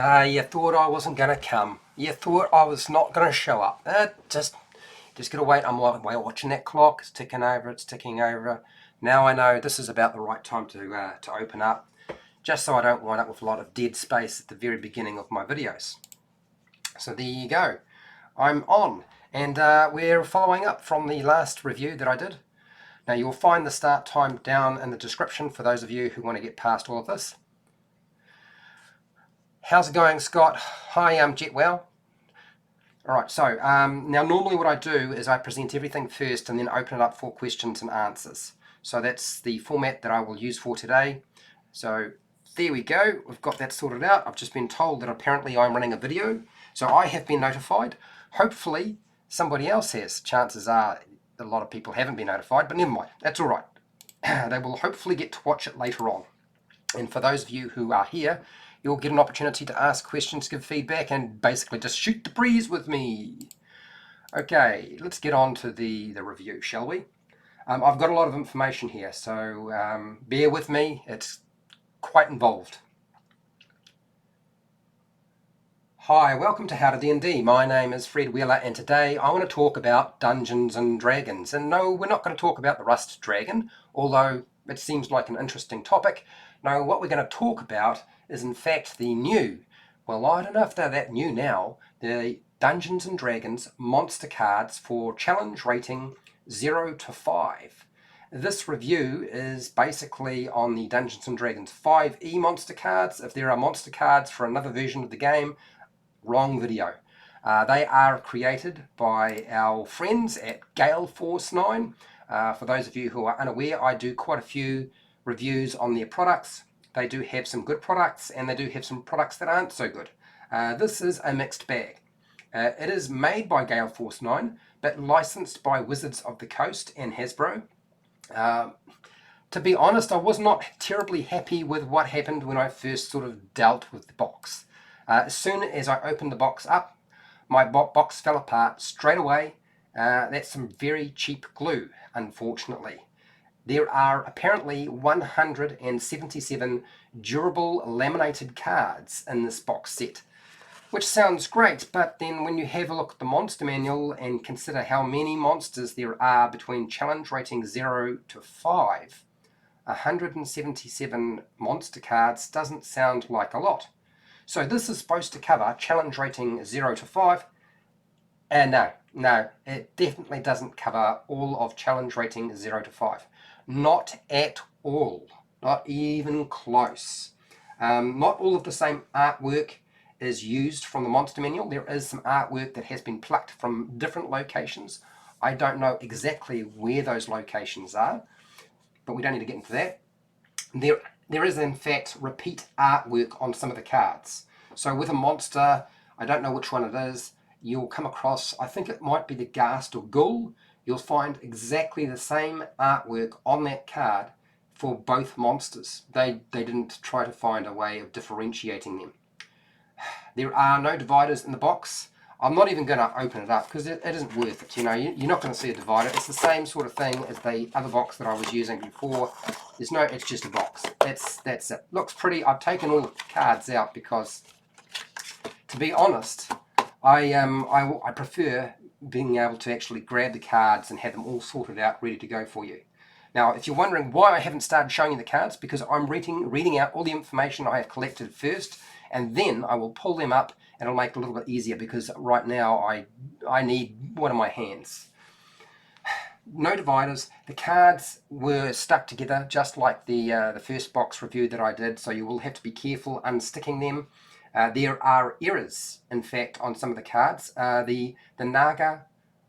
You thought I wasn't going to come. You thought I was not going to show up. Just gotta wait. I'm watching that clock. It's ticking over. It's ticking over. Now I know this is about the right time to open up, just so I don't wind up with a lot of dead space at the very beginning of my videos. So there you go. I'm on, and we're following up from the last review that I did. Now you'll find the start time down in the description for those of you who want to get past all of this. How's it going, Scott? Hi, Jetwell. Alright, so now normally what I do is I present everything first and then open it up for questions and answers. So that's the format that I will use for today. So there we go, we've got that sorted out. I've just been told that apparently I'm running a video, so I have been notified. Hopefully somebody else has. Chances are a lot of people haven't been notified, but never mind, that's alright. They will hopefully get to watch it later on. And for those of you who are here, you'll get an opportunity to ask questions, give feedback, and basically just shoot the breeze with me. Okay, let's get on to the review, shall we? I've got a lot of information here, so bear with me. It's quite involved. Hi, welcome to HowtoDandD. My name is Fred Wheeler, and today I want to talk about Dungeons and Dragons. And no, we're not going to talk about the Rust Dragon, although it seems like an interesting topic. No, what we're going to talk about is in fact the new, well, I don't know if they're that new now, the Dungeons and Dragons monster cards for challenge rating 0 to 5. This review is basically on the Dungeons and Dragons 5e monster cards. If there are monster cards for another version of the game, wrong video. They are created by our friends at Gale Force 9. For those of you who are unaware, I do quite a few reviews on their products. They do have some good products, and they do have some products that aren't so good. This is a mixed bag. It is made by Gale Force 9, but licensed by Wizards of the Coast and Hasbro. To be honest, I was not terribly happy with what happened when I first sort of dealt with the box. As soon as I opened the box up, my box fell apart straight away. That's some very cheap glue, unfortunately. There are apparently 177 durable laminated cards in this box set, which sounds great, but then when you have a look at the monster manual and consider how many monsters there are between challenge rating 0 to 5, 177 monster cards doesn't sound like a lot. So this is supposed to cover challenge rating 0 to 5, and no, it definitely doesn't cover all of challenge rating 0 to 5. Not at all. Not even close. Not all of the same artwork is used from the monster manual. There is some artwork that has been plucked from different locations. I don't know exactly where those locations are, but we don't need to get into that. There is in fact repeat artwork on some of the cards. So with a monster, I don't know which one it is, you'll come across, I think it might be the Ghast or Ghoul. You'll find exactly the same artwork on that card for both monsters. They didn't try to find a way of differentiating them. There are no dividers in the box. I'm not even going to open it up because it isn't worth it. You know, you're not going to see a divider. It's the same sort of thing as the other box that I was using before. It's just a box. That's it. Looks pretty. I've taken all the cards out because, to be honest, I prefer being able to actually grab the cards and have them all sorted out, ready to go for you. Now, if you're wondering why I haven't started showing you the cards, because I'm reading out all the information I have collected first, and then I will pull them up, and it'll make it a little bit easier, because right now I need one of my hands. No dividers. The cards were stuck together just like the first box review that I did, so you will have to be careful unsticking them. There are errors, in fact, on some of the cards. The Naga,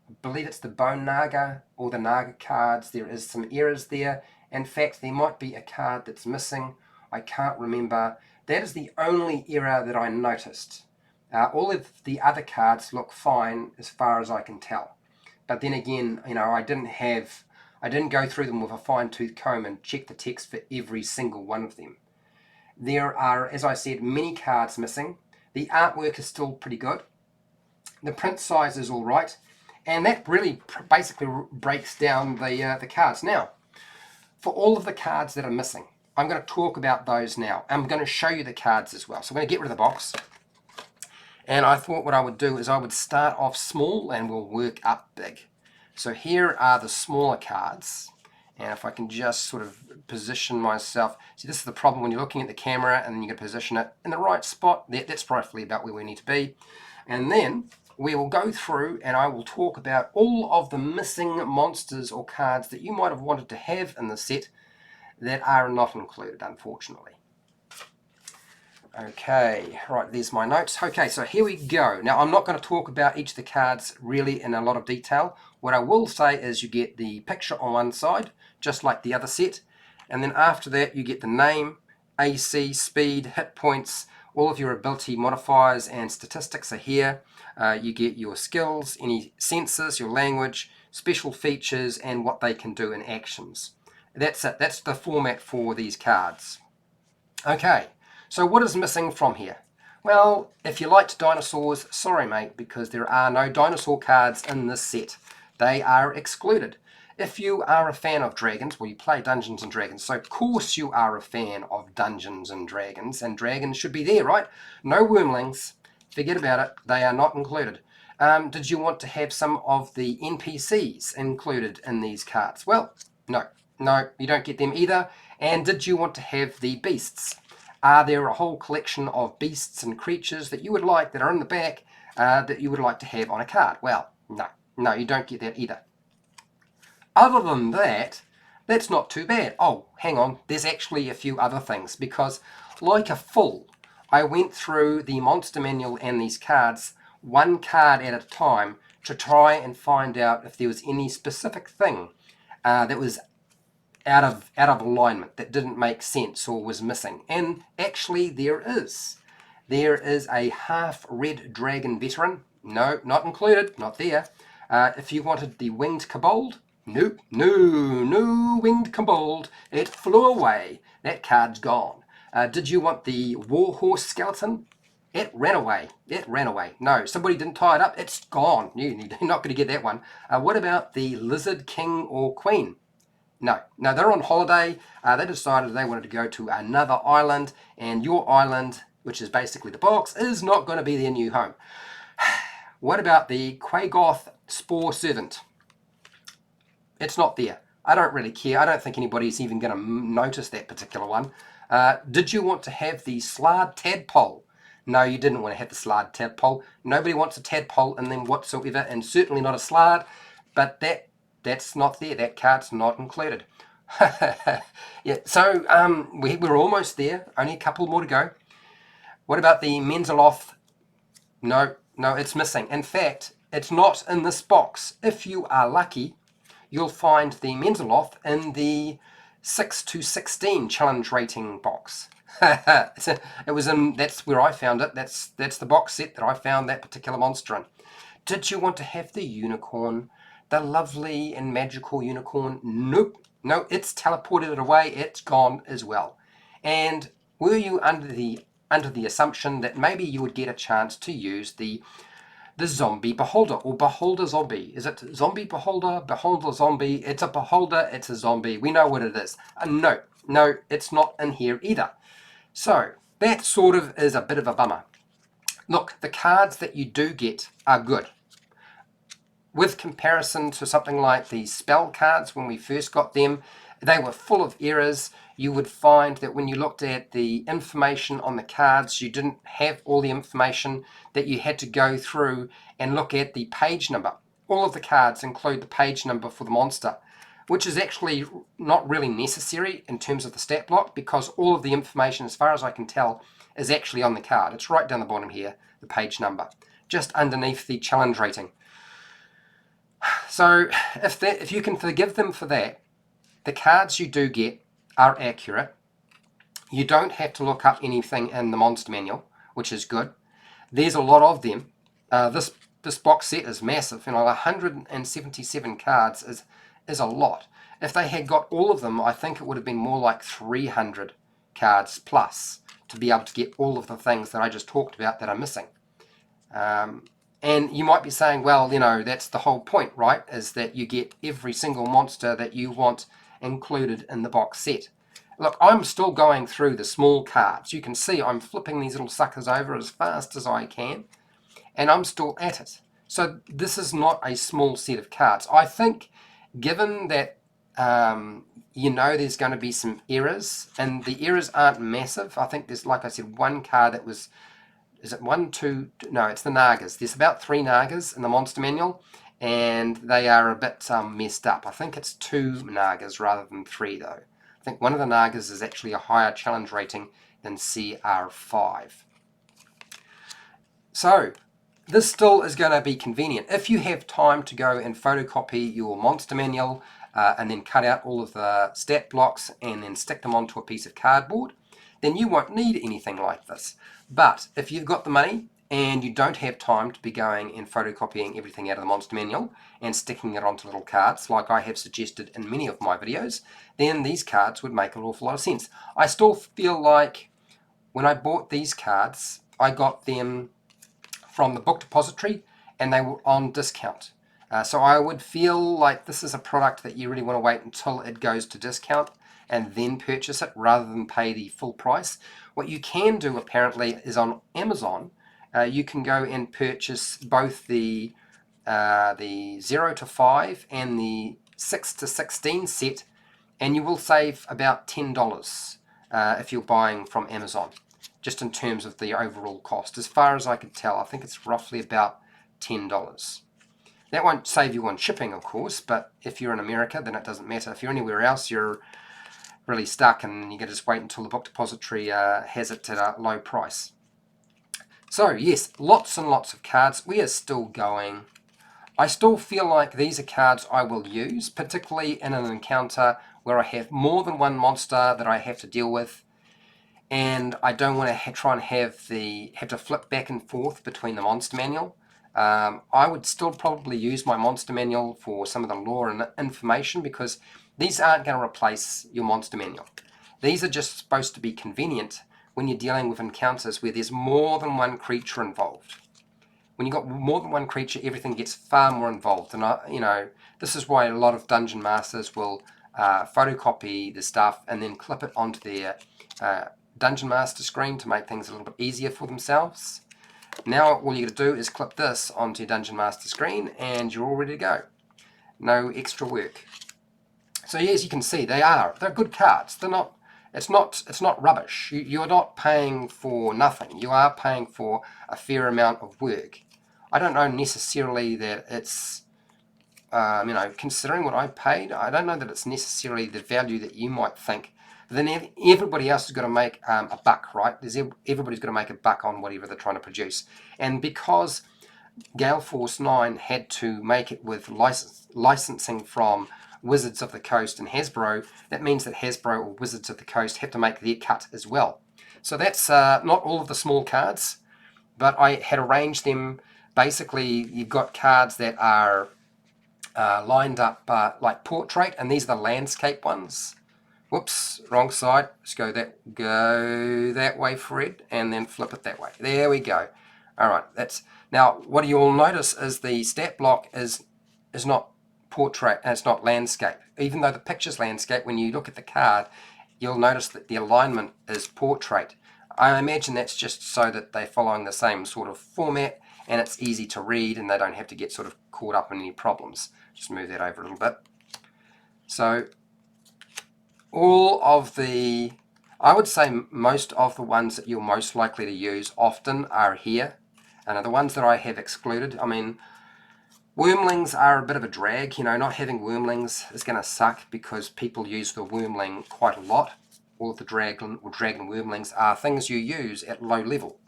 I believe it's the Bone Naga or the Naga cards, there is some errors there. In fact, there might be a card that's missing. I can't remember. That is the only error that I noticed. All of the other cards look fine as far as I can tell. But then again, you know, I didn't go through them with a fine-tooth comb and check the text for every single one of them. There are, as I said, many cards missing. The artwork is still pretty good. The print size is all right. And that really basically breaks down the cards. Now, for all of the cards that are missing, I'm going to talk about those now. I'm going to show you the cards as well. So I'm going to get rid of the box. And I thought what I would do is I would start off small and we'll work up big. So here are the smaller cards. And if I can just sort of position myself, see, this is the problem when you're looking at the camera and then you can position it in the right spot. That's roughly about where we need to be. And then we will go through and I will talk about all of the missing monsters or cards that you might have wanted to have in the set that are not included, unfortunately. Okay, right, there's my notes. Okay, so here we go. Now, I'm not going to talk about each of the cards really in a lot of detail. What I will say is you get the picture on one side, just like the other set, and then after that you get the name, AC, speed, hit points, all of your ability modifiers and statistics are here. You get your skills, any senses, your language, special features, and what they can do in actions. That's it. That's the format for these cards. Okay, so what is missing from here? Well, if you liked dinosaurs, sorry mate, because there are no dinosaur cards in this set. They are excluded. If you are a fan of dragons, well, you play Dungeons and Dragons, so of course you are a fan of Dungeons and dragons should be there, right? No wormlings, forget about it, they are not included. Did you want to have some of the NPCs included in these cards? Well, no, you don't get them either. And did you want to have the beasts? Are there a whole collection of beasts and creatures that you would like that are in the back that you would like to have on a card? Well, no, you don't get that either. Other than that, that's not too bad. Oh, hang on, there's actually a few other things, because like a fool, I went through the monster manual and these cards one card at a time to try and find out if there was any specific thing that was out of alignment, that didn't make sense or was missing. And actually there is. There is a half red dragon veteran. No, not included, not there. If you wanted the winged kobold, nope, no winged kobold. It flew away. That card's gone. Did you want the warhorse skeleton? It ran away. No, somebody didn't tie it up. It's gone. You're not going to get that one. What about the lizard king or queen? No, they're on holiday. They decided they wanted to go to another island, and your island, which is basically the box, is not going to be their new home. What about the Quagoth Spore Servant? It's not there. I don't really care. I don't think anybody's even going to notice that particular one. Did you want to have the Slard Tadpole? No, you didn't want to have the Slard Tadpole. Nobody wants a tadpole in them whatsoever, and certainly not a Slard, but that's not there. That card's not included. Yeah, so we're almost there. Only a couple more to go. What about the Menzeloth? No, it's missing. In fact, it's not in this box. If you are lucky, you'll find the Menzeloth in the 6 to 16 challenge rating box. It was in. That's where I found it. That's the box set that I found that particular monster in. Did you want to have the unicorn? The lovely and magical unicorn? Nope. No, it's teleported it away. It's gone as well. And were you under the assumption that maybe you would get a chance to use the zombie beholder, or beholder zombie? Is it zombie beholder zombie? It's a beholder, it's a zombie. We know what it is. No, it's not in here either. So that sort of is a bit of a bummer. Look, the cards that you do get are good. With comparison to something like the spell cards when we first got them, they were full of errors. You would find that when you looked at the information on the cards, you didn't have all the information, that you had to go through and look at the page number. All of the cards include the page number for the monster, which is actually not really necessary in terms of the stat block, because all of the information, as far as I can tell, is actually on the card. It's right down the bottom here, the page number, just underneath the challenge rating. So if you can forgive them for that, the cards you do get are accurate. You don't have to look up anything in the monster manual, which is good. There's a lot of them. This box set is massive. 177 cards is a lot. If they had got all of them, I think it would have been more like 300 cards plus to be able to get all of the things that I just talked about that are missing. And you might be saying, well, that's the whole point, right? Is that you get every single monster that you want included in the box set. Look, I'm still going through the small cards. You can see I'm flipping these little suckers over as fast as I can. and I'm still at it. So this is not a small set of cards. I think, given that there's going to be some errors, and the errors aren't massive. I think there's, like I said, one card that was, is it one, two? No, it's the Nagas. There's about 3 Nagas in the monster manual, and they are a bit messed up. I think it's 2 Nagas rather than 3 though. I think one of the Nagas is actually a higher challenge rating than CR5. So this still is going to be convenient. If you have time to go and photocopy your monster manual and then cut out all of the stat blocks and then stick them onto a piece of cardboard, then you won't need anything like this. But if you've got the money and you don't have time to be going and photocopying everything out of the monster manual and sticking it onto little cards like I have suggested in many of my videos, then these cards would make an awful lot of sense. I still feel like when I bought these cards, I got them from the book depository and they were on discount. So I would feel like this is a product that you really want to wait until it goes to discount and then purchase it rather than pay the full price. What you can do apparently is on Amazon, you can go and purchase both the 0 to 5 and the 6 to 16 set, and you will save about $10 if you're buying from Amazon, just in terms of the overall cost. As far as I could tell, I think it's roughly about $10. That won't save you on shipping, of course, but if you're in America, then it doesn't matter. If you're anywhere else, you're really stuck and you can just wait until the book depository has it at a low price. So yes, lots and lots of cards. We are still going. I still feel like these are cards I will use, particularly in an encounter where I have more than one monster that I have to deal with, and I don't want to try and have to flip back and forth between the monster manual. I would still probably use my monster manual for some of the lore and information, because these aren't going to replace your monster manual. These are just supposed to be convenient when you're dealing with encounters where there's more than one creature involved. When you've got more than one creature, everything gets far more involved. And this is why a lot of dungeon masters will photocopy the stuff and then clip it onto their dungeon master screen to make things a little bit easier for themselves. Now all you got to do is clip this onto your dungeon master screen and you're all ready to go. No extra work. So as you can see, they're good cards. It's not rubbish. You're not paying for nothing. You are paying for a fair amount of work. I don't know necessarily that it's considering what I paid, I don't know that it's necessarily the value that you might think. But then everybody else is going to make a buck, right? Everybody's going to make a buck on whatever they're trying to produce. And because Gale Force 9 had to make it with licensing from Wizards of the Coast and Hasbro, that means that Hasbro or Wizards of the Coast have to make their cut as well. So that's not all of the small cards, but I had arranged them. Basically, you've got cards that are lined up like portrait, and these are the landscape ones. Whoops, wrong side. Let's go that way, Fred, and then flip it that way. There we go. All right, now what you'll notice is the stat block is not portrait and it's not landscape. Even though the picture's landscape, when you look at the card, you'll notice that the alignment is portrait. I imagine that's just so that they're following the same sort of format and it's easy to read and they don't have to get sort of caught up in any problems. Just move that over a little bit. So I would say most of the ones that you're most likely to use often are here, and the ones that I have excluded. I mean, wormlings are a bit of a drag. Not having wormlings is going to suck because people use the wormling quite a lot. All of the dragon wormlings are things you use at low level.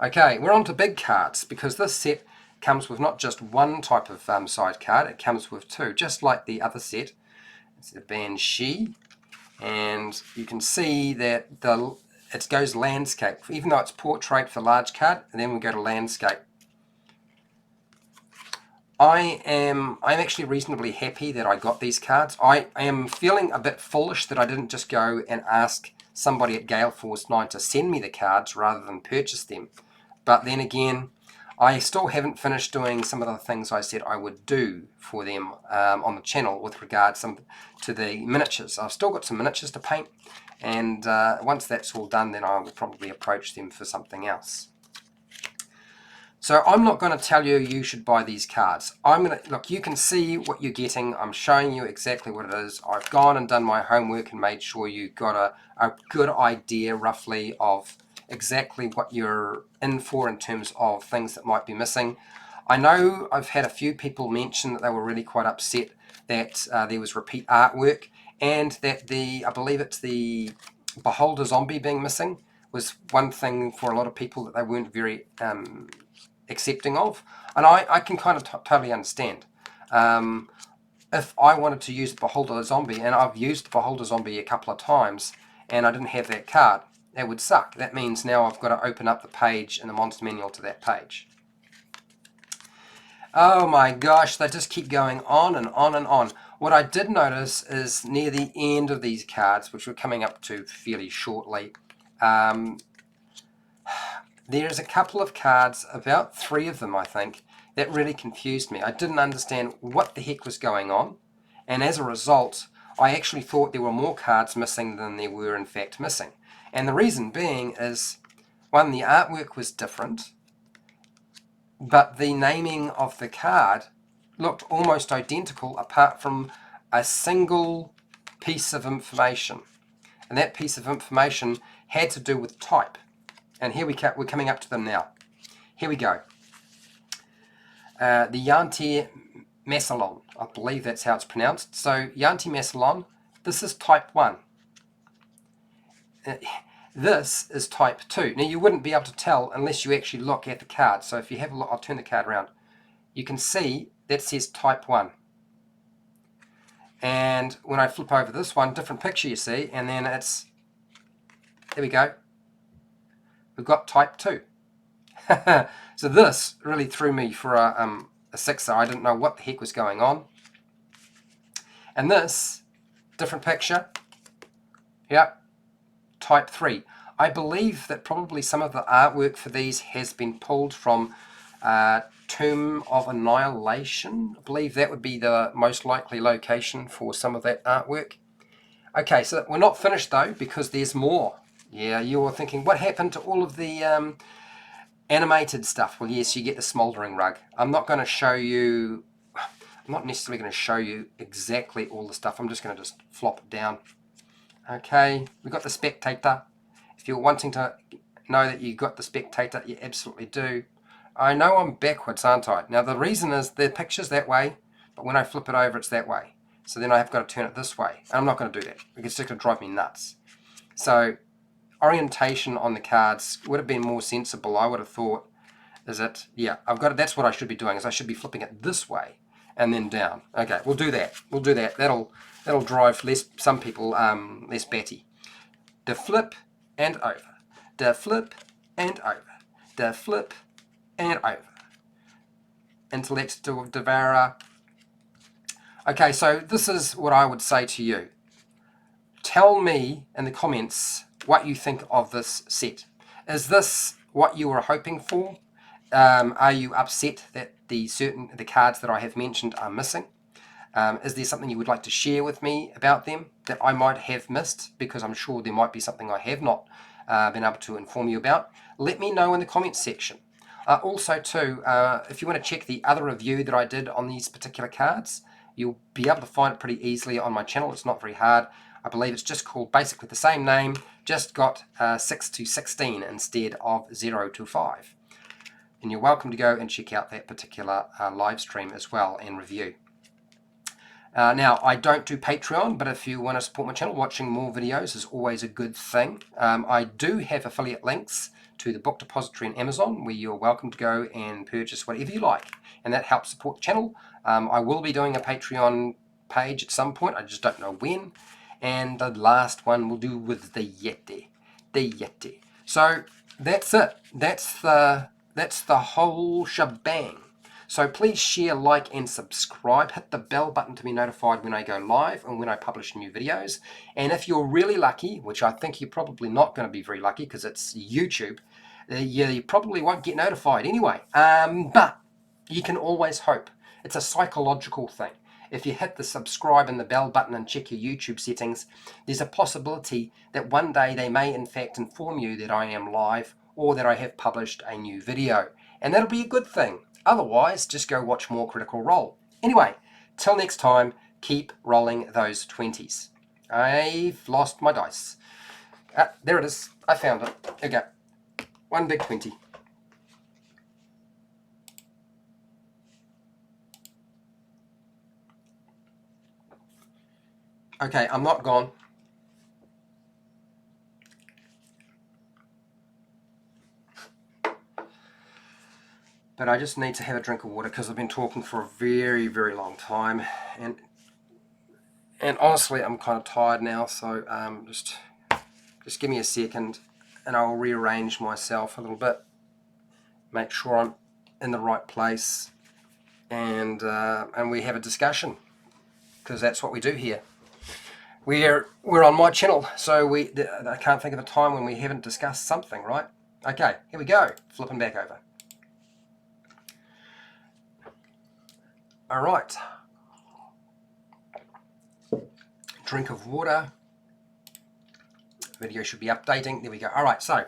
Okay, we're on to big cards, because this set comes with not just one type of side card, it comes with 2, just like the other set. It's the Banshee, and you can see that it goes landscape, even though it's portrait for large card, and then we go to landscape. I'm actually reasonably happy that I got these cards. I am feeling a bit foolish that I didn't just go and ask somebody at Gale Force 9 to send me the cards rather than purchase them. But then again, I still haven't finished doing some of the things I said I would do for them on the channel with regards to the miniatures. I've still got some miniatures to paint, and once that's all done, then I will probably approach them for something else. So I'm not going to tell you you should buy these cards. I'm going to, look, you can see what you're getting. I'm showing you exactly what it is. I've gone and done my homework and made sure you got a good idea roughly of exactly what you're in for in terms of things that might be missing. I know I've had a few people mention that they were really quite upset that there was repeat artwork, and that I believe it's the Beholder Zombie being missing was one thing for a lot of people that they weren't very accepting of, and I can kind of totally understand. If I wanted to use the Beholder Zombie, and I've used the Beholder Zombie a couple of times, and I didn't have that card, that would suck. That means now I've got to open up the page in the Monster Manual to that page. Oh my gosh, they just keep going on and on and on. What I did notice is near the end of these cards, which we're coming up to fairly shortly, there's a couple of cards, about 3 of them I think, that really confused me. I didn't understand what the heck was going on, and as a result I actually thought there were more cards missing than there were in fact missing. And the reason being is, one, the artwork was different, but the naming of the card looked almost identical apart from a single piece of information, and that piece of information had to do with type. And here we're coming up to them now. Here we go. The Yanti Massillon, I believe that's how it's pronounced. So Yanti Massillon, this is type 1. This is type 2. Now you wouldn't be able to tell unless you actually look at the card. So if you have a look, I'll turn the card around. You can see that says type 1. And when I flip over this one, different picture you see, and then it's, there we go. We've got type 2. So this really threw me for a sixer. I didn't know what the heck was going on. And this, different picture. Yep, type 3. I believe that probably some of the artwork for these has been pulled from Tomb of Annihilation. I believe that would be the most likely location for some of that artwork. Okay, so we're not finished though, because there's more. Yeah, you're thinking, what happened to all of the animated stuff? Well, yes, you get the smouldering rug. I'm not going to show you, I'm not necessarily going to show you exactly all the stuff. I'm just going to flop it down. Okay, we've got the spectator. If you're wanting to know that you got the spectator, you absolutely do. I know I'm backwards, aren't I? Now the reason is the picture's that way, but when I flip it over, it's that way. So then I've got to turn it this way. And I'm not going to do that, because it's just going to drive me nuts. So orientation on the cards would have been more sensible, I would have thought. Is it? Yeah, I've got it. That's what I should be doing, is I should be flipping it this way and then down. Okay, we'll do that. We'll do that. That'll drive some people less batty. The flip and over. The flip and over. The flip and over. Intellect to Devourer. Okay, so this is what I would say to you. Tell me in the comments what you think of this set. Is this what you were hoping for? Are you upset that the cards that I have mentioned are missing? Is there something you would like to share with me about them that I might have missed? Because I'm sure there might be something I have not been able to inform you about. Let me know in the comments section. Also too, if you want to check the other review that I did on these particular cards, you'll be able to find it pretty easily on my channel. It's not very hard. I believe it's just called basically the same name, just got 6 to 16 instead of 0 to 5. And you're welcome to go and check out that particular live stream as well and review. Now, I don't do Patreon, but if you want to support my channel, watching more videos is always a good thing. I do have affiliate links to the book depository and Amazon, where you're welcome to go and purchase whatever you like, and that helps support the channel. I will be doing a Patreon page at some point, I just don't know when. And the last one we'll do with the Yeti. The Yeti. So that's it. That's the whole shebang. So please share, like, and subscribe. Hit the bell button to be notified when I go live and when I publish new videos. And if you're really lucky, which I think you're probably not going to be very lucky because it's YouTube, you probably won't get notified anyway. But you can always hope. It's a psychological thing. If you hit the subscribe and the bell button and check your YouTube settings, there's a possibility that one day they may in fact inform you that I am live or that I have published a new video. and that'll be a good thing. Otherwise, just go watch more Critical Role. Anyway, till next time, keep rolling those 20s. I've lost my dice. There it is. I found it. Here we go. One big 20. Okay, I'm not gone. But I just need to have a drink of water because I've been talking for a very, very long time. And honestly, I'm kind of tired now, so just give me a second and I'll rearrange myself a little bit. Make sure I'm in the right place, and we have a discussion, because that's what we do here. We're on my channel, so I can't think of a time when we haven't discussed something, right? Okay, here we go. Flipping back over. All right. Drink of water. Video should be updating. There we go. All right, so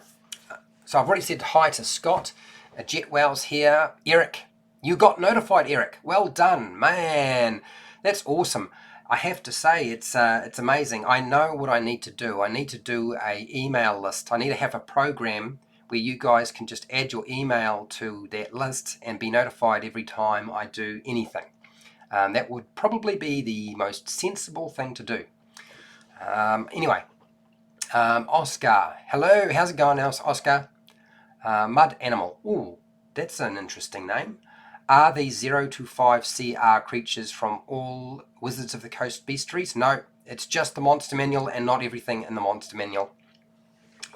I've already said hi to Scott. Jetwell's here. Eric, you got notified, Eric. Well done, man. That's awesome. I have to say, it's amazing. I know what I need to do. I need to do a email list. I need to have a program where you guys can just add your email to that list and be notified every time I do anything. That would probably be the most sensible thing to do. Anyway, Oscar. Hello, how's it going now, Oscar? Mud Animal. Ooh, that's an interesting name. Are these 0 to 5 CR creatures from all Wizards of the Coast bestiaries? No, it's just the Monster Manual and not everything in the Monster Manual.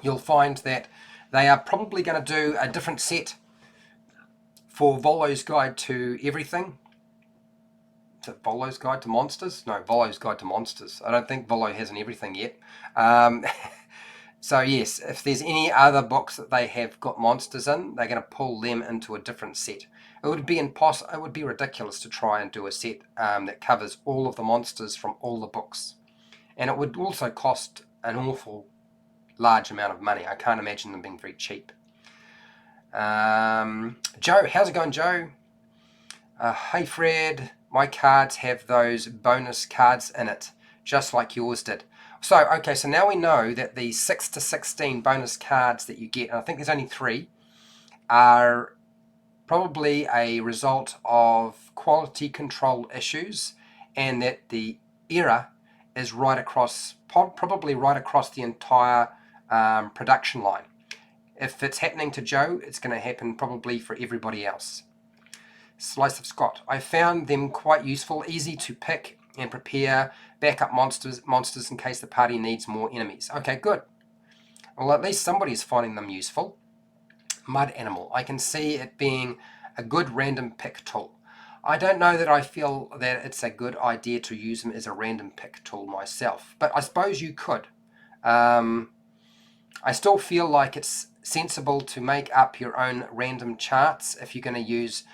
You'll find that they are probably going to do a different set for Volo's Guide to Everything. Is it Volo's Guide to Monsters? No, Volo's Guide to Monsters. I don't think Volo has an everything yet. So yes, if there's any other books that they have got monsters in, they're going to pull them into a different set. It would be impossible. It would be ridiculous to try and do a set that covers all of the monsters from all the books, and it would also cost an awful large amount of money. I can't imagine them being very cheap. Joe, how's it going, Joe? Hey Fred, my cards have those bonus cards in it, just like yours did. So, okay, so now we know that the 6 to 16 bonus cards that you get, and I think there's only 3, are probably a result of quality control issues, and that the error is right across, probably right across the entire production line. If it's happening to Joe, it's going to happen probably for everybody else. Slice of Scott. I found them quite useful, easy to pick and prepare backup monsters in case the party needs more enemies. Okay, good. Well, at least somebody's finding them useful. Mud Animal. I can see it being a good random pick tool. I don't know that I feel that it's a good idea to use them as a random pick tool myself, but I suppose you could. I still feel like it's sensible to make up your own random charts if you're going to use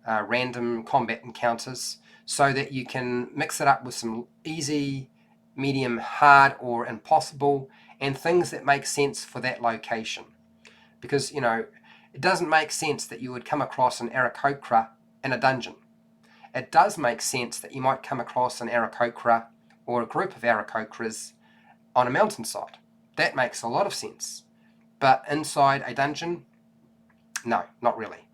random combat encounters, so that you can mix it up with some easy, medium, hard, or impossible, and things that make sense for that location. Because, you know, it doesn't make sense that you would come across an Aarakocra in a dungeon. It does make sense that you might come across an Aarakocra or a group of Aarakocras on a mountainside. That makes a lot of sense. But inside a dungeon, no, not really.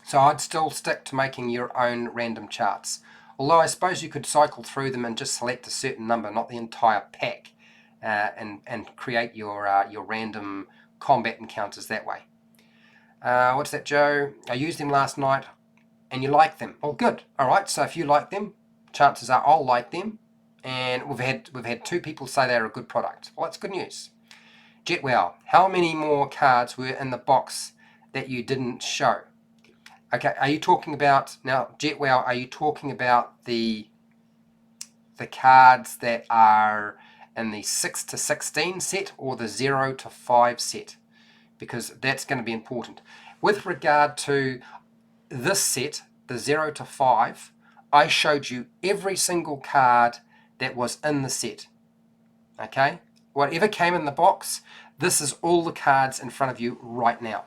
So I'd still stick to making your own random charts. Although I suppose you could cycle through them and just select a certain number, not the entire pack, and create your random combat encounters that way. What's that, Joe? I used them last night, and you like them. Oh, good. All right. So if you like them, chances are I'll like them, and we've had 2 people say they're a good product. Well, that's good news. Jetwell, how many more cards were in the box that you didn't show? Okay, are you talking about, now, Jetwell, are you talking about the cards that are in the 6 to 16 set or the 0 to 5 set? Because that's going to be important. With regard to this set, the 0 to 5, I showed you every single card that was in the set. Okay? Whatever came in the box, this is all the cards in front of you right now.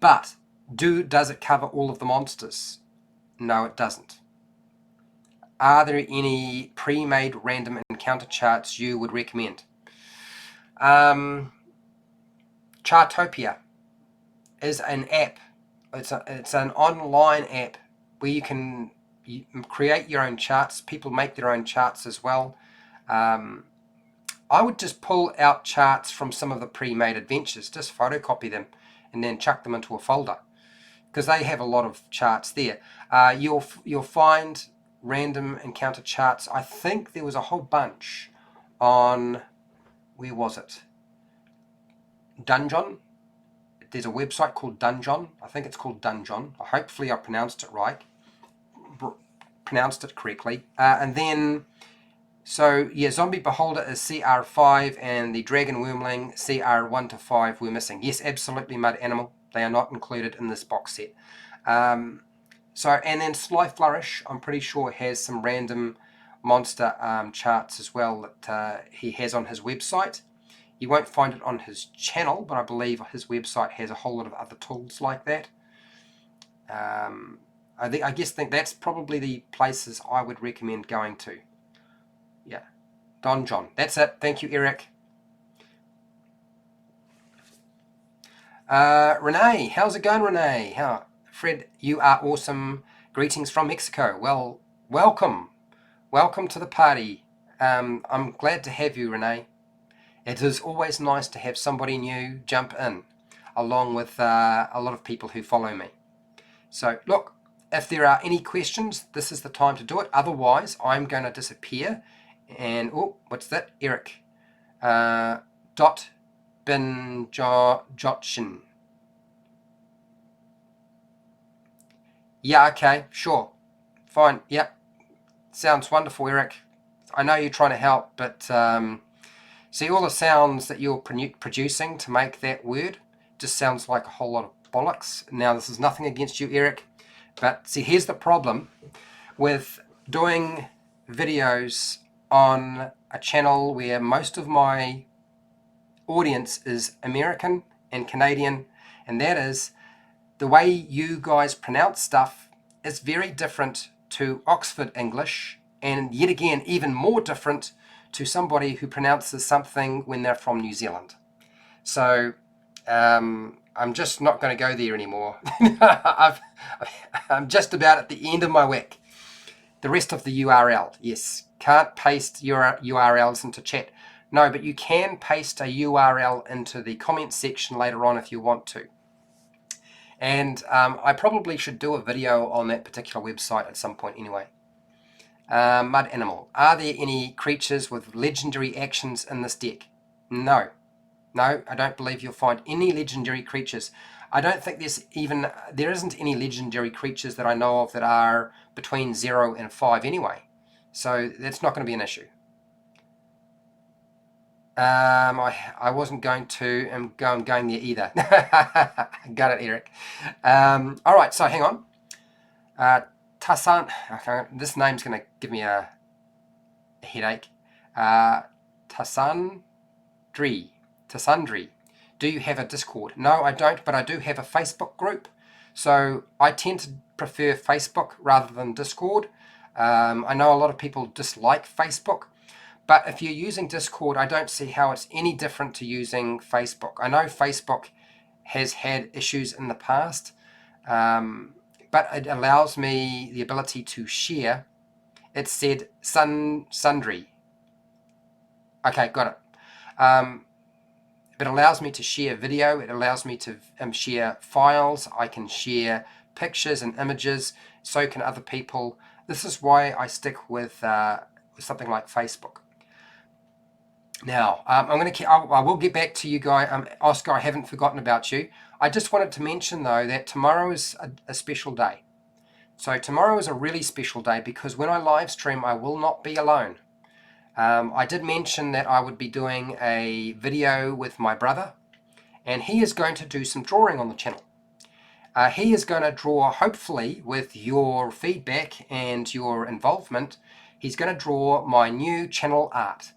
But does it cover all of the monsters? No, it doesn't. Are there any pre-made random encounter charts you would recommend? Chartopia is an app. It's an online app where you can create your own charts. People make their own charts as well. I would just pull out charts from some of the pre-made adventures, just photocopy them and then chuck them into a folder, because they have a lot of charts there. You'll find random encounter charts. I think there was a whole bunch on, where was it? Dungeon. There's a website called Dungeon. I think it's called Dungeon. Hopefully I pronounced it right. Pronounced it correctly. And then, so yeah, Zombie Beholder is CR5 and the Dragon Wormling CR1 to 5 we're missing. Yes, absolutely, Mud Animal. They are not included in this box set. So, and then Sly Flourish, I'm pretty sure, has some random monster charts as well that he has on his website. You won't find it on his channel, but I believe his website has a whole lot of other tools like that. I guess think that's probably the places I would recommend going to. Yeah, Don John. That's it. Thank you, Eric. Renee, how's it going, Renee? Fred, you are awesome. Greetings from Mexico. Well, welcome. Welcome to the party. I'm glad to have you, Renee. It is always nice to have somebody new jump in, along with a lot of people who follow me. So look, if there are any questions, this is the time to do it. Otherwise, I'm going to disappear. And, oh, what's that? Eric. Dot bin Jotshin. Yeah, okay, sure. Fine, yep. Sounds wonderful, Eric. I know you're trying to help, but see, all the sounds that you're producing to make that word just sounds like a whole lot of bollocks. Now, this is nothing against you, Eric, but see, here's the problem with doing videos on a channel where most of my audience is American and Canadian, and that is the way you guys pronounce stuff is very different to Oxford English, and yet again even more different to somebody who pronounces something when they're from New Zealand. So I'm just not going to go there anymore. I'm just about at the end of my wick. The rest of the URL, yes, can't paste your URLs into chat. No, but you can paste a URL into the comments section later on if you want to. And I probably should do a video on that particular website at some point anyway. Mud Animal. Are there any creatures with legendary actions in this deck? No. No, I don't believe you'll find any legendary creatures. I don't think there isn't any legendary creatures that I know of that are between 0 and 5 anyway. So that's not going to be an issue. I wasn't going to, I'm going there either. Got it, Eric. All right, so hang on. Tassan, okay, this name's going to give me a headache. Tassandri. Do you have a Discord? No, I don't, but I do have a Facebook group. So I tend to prefer Facebook rather than Discord. I know a lot of people dislike Facebook, but if you're using Discord, I don't see how it's any different to using Facebook. I know Facebook has had issues in the past, but it allows me the ability to share. It said sundry. Okay, got it. It allows me to share video. It allows me to share files. I can share pictures and images. So can other people. This is why I stick with something like Facebook. Now, I will get back to you guys. Oscar, I haven't forgotten about you. I just wanted to mention, though, that tomorrow is a special day. So tomorrow is a really special day because when I live stream, I will not be alone. I did mention that I would be doing a video with my brother, and he is going to do some drawing on the channel. He is going to draw, hopefully, with your feedback and your involvement, he's going to draw my new channel art,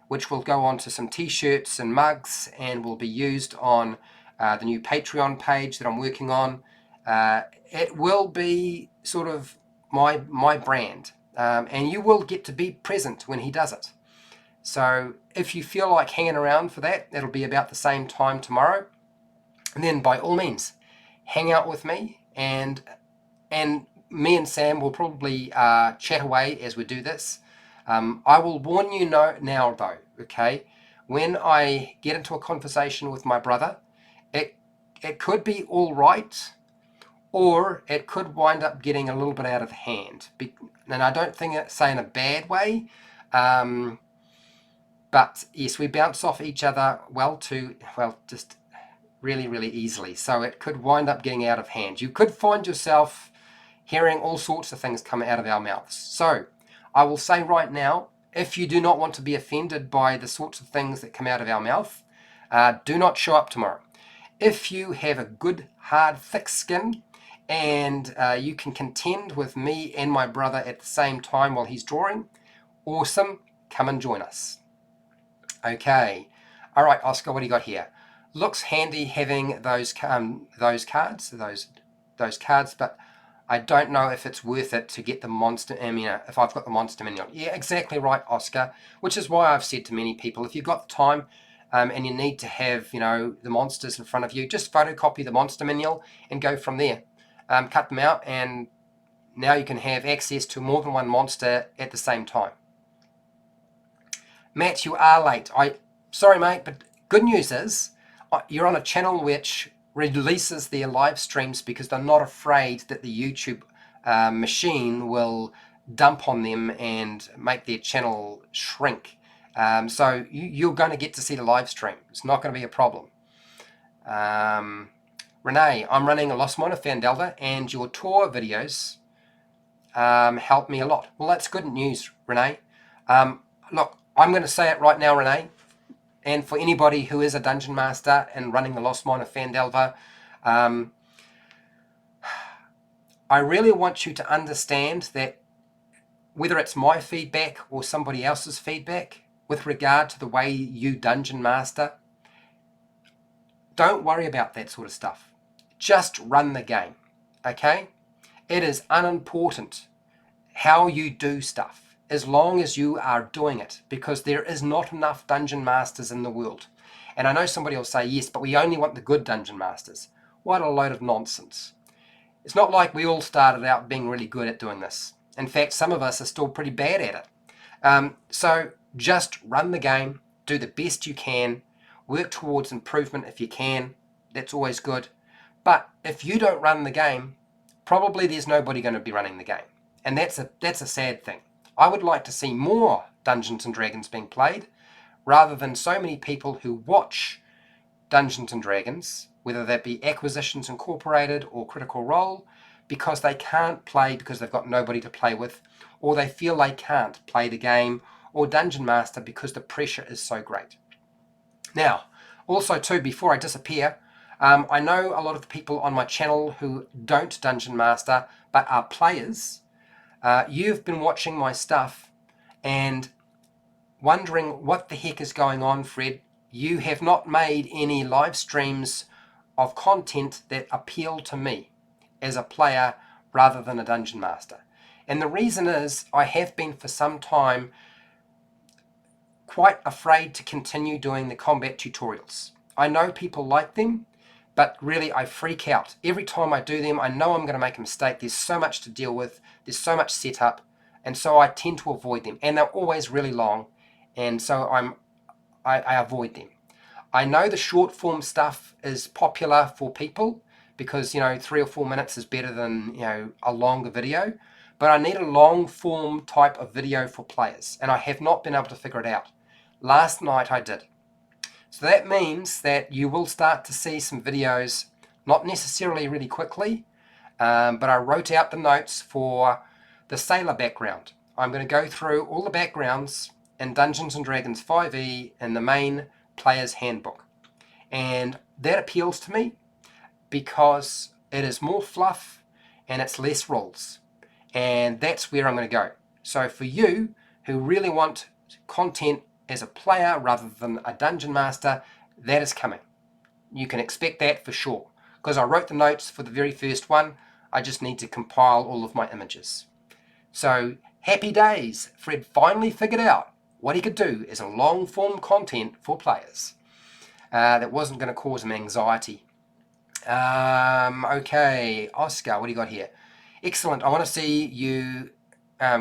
which will go onto some t-shirts and mugs and will be used on the new Patreon page that I'm working on. It will be sort of my brand, and you will get to be present when he does it. So if you feel like hanging around for that, it'll be about the same time tomorrow. And then by all means, hang out with me, and me and Sam will probably chat away as we do this. I will warn you now though, okay? When I get into a conversation with my brother, it could be all right, or it could wind up getting a little bit out of hand. And I don't think it's say in a bad way, but yes, we bounce off each other just really, really easily. So it could wind up getting out of hand. You could find yourself hearing all sorts of things come out of our mouths. So I will say right now, if you do not want to be offended by the sorts of things that come out of our mouth, do not show up tomorrow. If you have a good, hard, thick skin, and you can contend with me and my brother at the same time while he's drawing, awesome, come and join us. Okay, all right, Oscar, what do you got here? Looks handy having those cards, but I don't know if it's worth it to get the monster, if I've got the monster manual. Yeah, exactly right, Oscar, which is why I've said to many people, if you've got the time and you need to have, the monsters in front of you, just photocopy the monster manual and go from there. Cut them out, and now you can have access to more than one monster at the same time. Matt, you are late. Sorry, mate, but good news is you're on a channel which releases their live streams because they're not afraid that the YouTube machine will dump on them and make their channel shrink. So you're going to get to see the live stream. It's not going to be a problem. Renee, I'm running a Lost Mine of Fandelver, and your tour videos help me a lot. Well, that's good news, Renee. Look, I'm going to say it right now, Renee, and for anybody who is a Dungeon Master and running the Lost Mine of Fandelver, I really want you to understand that whether it's my feedback or somebody else's feedback with regard to the way you Dungeon Master, don't worry about that sort of stuff. Just run the game, okay? It is unimportant how you do stuff, as long as you are doing it, because there is not enough Dungeon Masters in the world. And I know somebody will say, yes, but we only want the good Dungeon Masters. What a load of nonsense. It's not like we all started out being really good at doing this. In fact, some of us are still pretty bad at it. So just run the game, do the best you can, work towards improvement if you can. That's always good. But if you don't run the game, probably there's nobody going to be running the game. And that's a sad thing. I would like to see more Dungeons and Dragons being played, rather than so many people who watch Dungeons and Dragons, whether that be Acquisitions Incorporated or Critical Role, because they can't play because they've got nobody to play with, or they feel they can't play the game or Dungeon Master because the pressure is so great. Now, also too, before I disappear, I know a lot of the people on my channel who don't Dungeon Master but are players. You've been watching my stuff and wondering what the heck is going on, Fred. You have not made any live streams of content that appeal to me as a player rather than a Dungeon Master. And the reason is I have been for some time quite afraid to continue doing the combat tutorials. I know people like them, but really I freak out. Every time I do them, I know I'm going to make a mistake. There's so much to deal with. There's so much setup. And so I tend to avoid them. And they're always really long. And so I avoid them. I know the short form stuff is popular for people because, 3 or 4 minutes is better than, a longer video. But I need a long form type of video for players. And I have not been able to figure it out. Last night I did. So that means that you will start to see some videos, not necessarily really quickly, but I wrote out the notes for the sailor background. I'm going to go through all the backgrounds in Dungeons & Dragons 5e in the main player's handbook. And that appeals to me because it is more fluff and it's less rules. And that's where I'm going to go. So for you who really want content as a player rather than a Dungeon Master, that is coming. You can expect that for sure. Because I wrote the notes for the very first one, I just need to compile all of my images. So happy days, Fred finally figured out what he could do as a long-form content for players. That wasn't going to cause him anxiety. Okay, Oscar, what do you got here? Excellent. I want to see you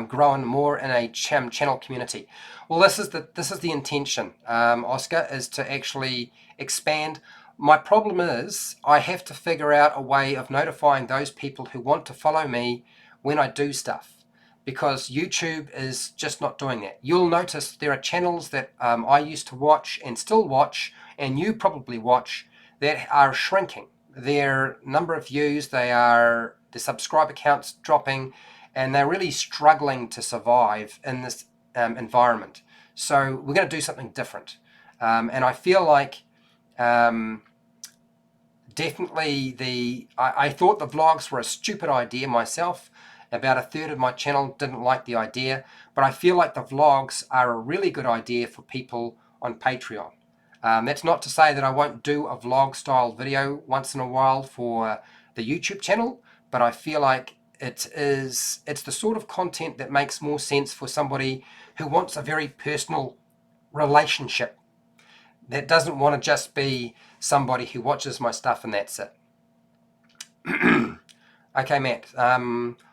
growing more in a channel community. Well, this is the intention, Oscar, is to actually expand. My problem is I have to figure out a way of notifying those people who want to follow me when I do stuff, because YouTube is just not doing that. You'll notice there are channels that I used to watch and still watch, and you probably watch, that are shrinking. Their number of views, the subscriber counts dropping, and they're really struggling to survive in this environment. So we're going to do something different. And I feel like definitely I thought the vlogs were a stupid idea myself. About a third of my channel didn't like the idea, but I feel like the vlogs are a really good idea for people on Patreon. That's not to say that I won't do a vlog style video once in a while for the YouTube channel, but I feel like it's the sort of content that makes more sense for somebody who wants a very personal relationship, that doesn't want to just be somebody who watches my stuff and that's it. Okay, Matt,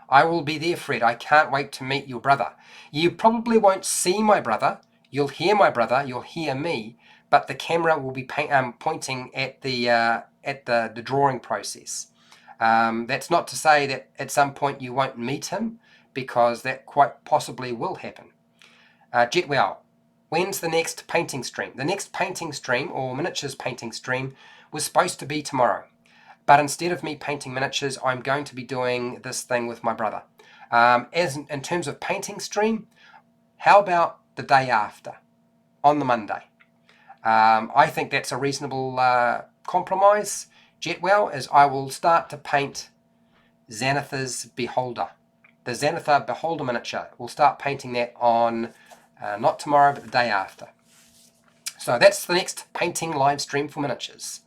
I will be there, Fred. I can't wait to meet your brother. You probably won't see my brother. You'll hear my brother, you'll hear me, but the camera will be pointing at the drawing process. That's not to say that at some point you won't meet him, because that quite possibly will happen. Jetwell, when's the next painting stream? The next painting stream, or miniatures painting stream, was supposed to be tomorrow. But instead of me painting miniatures, I'm going to be doing this thing with my brother. In terms of painting stream, how about the day after, on the Monday? I think that's a reasonable compromise, Jetwell, as I will start to paint Xanathar's Beholder. The Xanathar Beholder miniature. We'll start painting that on, not tomorrow, but the day after. So that's the next painting live stream for miniatures.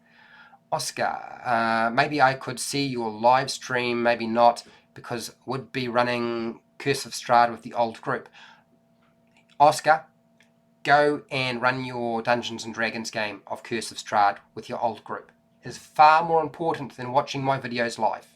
Oscar, maybe I could see your live stream, maybe not, because would be running Curse of Strahd with the old group. Oscar, go and run your Dungeons and Dragons game of Curse of Strahd with your old group. It is far more important than watching my videos live.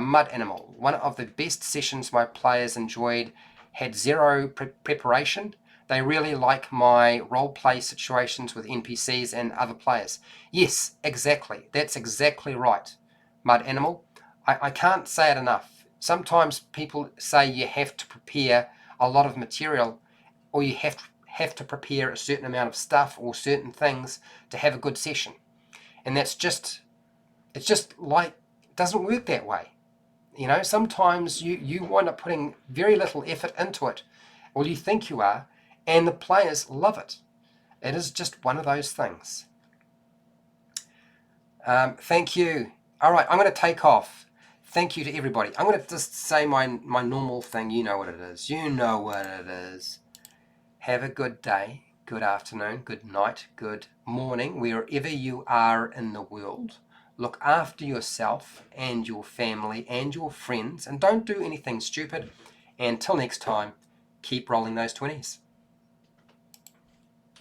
Mud Animal, one of the best sessions my players enjoyed, had zero preparation. They really like my role-play situations with NPCs and other players. Yes, exactly. That's exactly right, Mud Animal. I can't say it enough. Sometimes people say you have to prepare a lot of material, or you have to prepare a certain amount of stuff or certain things to have a good session. And it's just like, it doesn't work that way. You know, sometimes you wind up putting very little effort into it, or you think you are, and the players love it. It is just one of those things. Thank you. All right, I'm going to take off. Thank you to everybody. I'm going to just say my normal thing. You know what it is. You know what it is. Have a good day, good afternoon, good night, good morning, wherever you are in the world. Look after yourself and your family and your friends, and don't do anything stupid. And until next time, keep rolling those 20s.